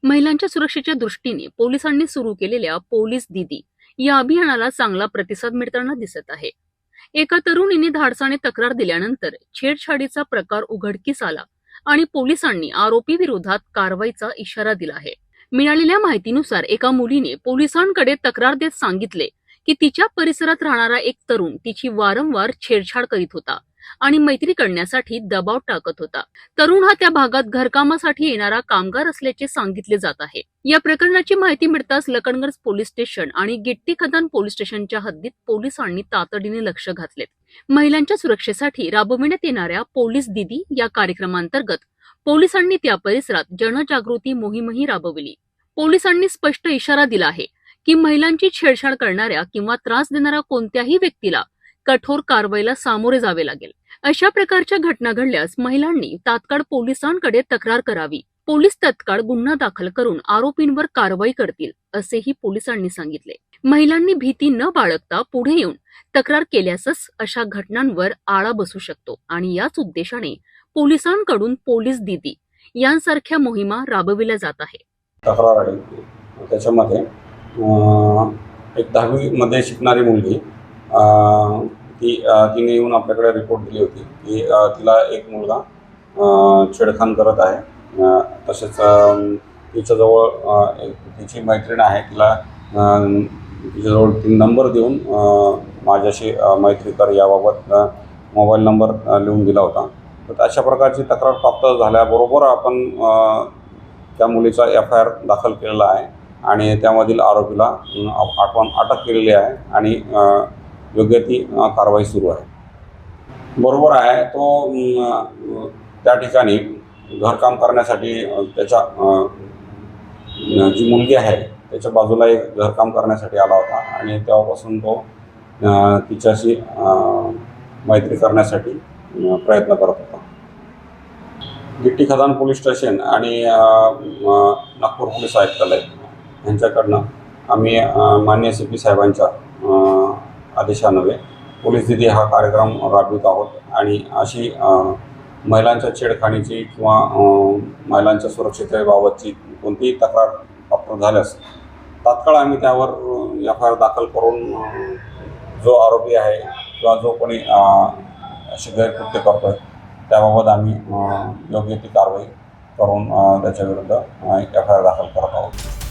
महिलांच्या सुरक्षेच्या दृष्टीने पोलिसांनी सुरू केलेल्या पोलीस दीदी या अभियानाला चांगला प्रतिसाद मिळताना दिसत आहे। एका तरुणीने धाडसाने तक्रार दिल्यानंतर छेडछाडीचा प्रकार उघडकीस आला आणि पोलिसांनी आरोपी विरोधात कारवाईचा इशारा दिला आहे। मिळालेल्या माहितीनुसार एका मुलीने पोलिसांकडे तक्रार देत सांगितले की तिच्या परिसरात राहणारा एक तरुण तिची वारंवार छेडछाड करीत होता आणि मैत्री करण्यासाठी दबाव टाकत होता। तरुण हा त्या भागात घरकामासाठी येणारा कामगार असल्याचे सांगितले जात आहे। या प्रकरणाची माहिती मिळताच लखनगंज पोलीस स्टेशन आणि गिट्टी खदान पोलीस स्टेशनच्या हद्दीत पोलिसांनी तातडीने लक्ष घातले। महिलांच्या सुरक्षेसाठी राबविण्यात येणाऱ्या पोलीस दीदी या कार्यक्रमांतर्गत पोलिसांनी त्या परिसरात जनजागृती मोहीमही राबविली। पोलिसांनी स्पष्ट इशारा दिला आहे की महिलांची छेडछाड करणाऱ्या किंवा त्रास देणाऱ्या कोणत्याही व्यक्तीला कठोर कारवाईला सामोरे जावे लागेल। अशा प्रकारच्या घटना घडल्यास महिलांनी तात्काळ पोलिसांकडे तक्रार करावी। पोलीस तत्काळ गुन्हा दाखल करून आरोपींवर कारवाई करतील असेही पोलिसांनी सांगितले। महिलांनी भीती न बाळगता पुढे येऊन तक्रार केल्यासच अशा घटनांवर आळा बसू शकतो आणि याच उद्देशाने पोलिसांकडून पोलीस दीदी यांसारख्या मोहिमा राबविल्या जात आहे। तक्रार आली त्याच्यामध्ये एक 10वी मध्ये शिकणारी मुलगी तिने येऊन आपल्याकडे रिपोर्ट दिली होती की तिला एक मुलगा छेडखान करत आहे। तसेच तिच्याजवळ तिची मैत्रीण आहे, तिला तिच्याजवळ 3 नंबर देऊन माझ्याशी मैत्री कर याबाबत मोबाईल नंबर लिहून दिला होता। तर अशा प्रकारची तक्रार प्राप्त झाल्याबरोबर आपण त्या मुलीचा FIR दाखल केलेला आहे आणि त्यामधील आरोपीला आपण अटक केलेली आहे आणि योग्य ती कारवाई सुरू आहे। बरोबर आहे, तो त्या ठिकाणी घरकाम करण्यासाठी त्याच्या जी मुलगी आहे त्याच्या बाजूला एक घरकाम करण्यासाठी आला होता आणि तेव्हापासून तो तिच्याशी मैत्री करण्यासाठी प्रयत्न करत होता। गिट्टी खदान पोलीस स्टेशन आणि नागपूर पोलीस आयुक्तालय यांच्याकडनं आम्ही माननीय CP साहेबांच्या आदेशान्वये पोलीस दीदी हा कार्यक्रम राबवित आहोत आणि अशी महिलांच्या छेडखानीची किंवा महिलांच्या सुरक्षिततेबाबतची कोणतीही तक्रार प्राप्त झाल्यास तात्काळ आम्ही त्यावर FIR दाखल करून जो आरोपी आहे किंवा जो कोणी असे गैरकृत्य करतो आहे त्याबाबत आम्ही योग्य ती कारवाई करून त्याच्याविरुद्ध FIR दाखल करत आहोत।